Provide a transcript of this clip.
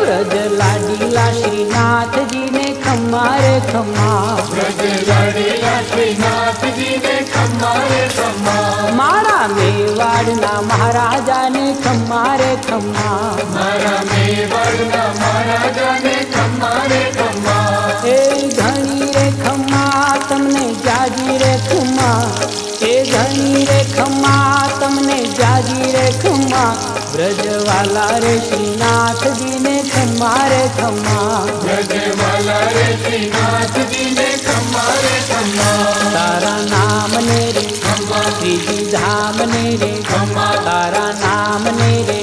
व्रज लाडीला श्रीनाथ जी ने खम्मा रे खम्मा, व्रज लाडीला श्रीनाथ जी ने खम्मा रे खम्मा, मारा मेवाड़ना महाराजा ने खम्मा रे खम्मा, मारा मेवाड़ना महाराजा ने खम्मा रे खम्मा, ए घणी रे खम्मा तमने जाजी रे खम्मा, ए घणी रे खम्मा तमने जाजी रे खम्मा, ब्रजवाला रे श्रीनाथ जी ने खम्मा रे खम्मा, ब्रजवाला रे श्रीनाथ जी ने खम्मा रे खम्मा, तारा नाम ने रे खम्मा, श्रीजी धाम ने रे खम्मा, तारा नाम ने रे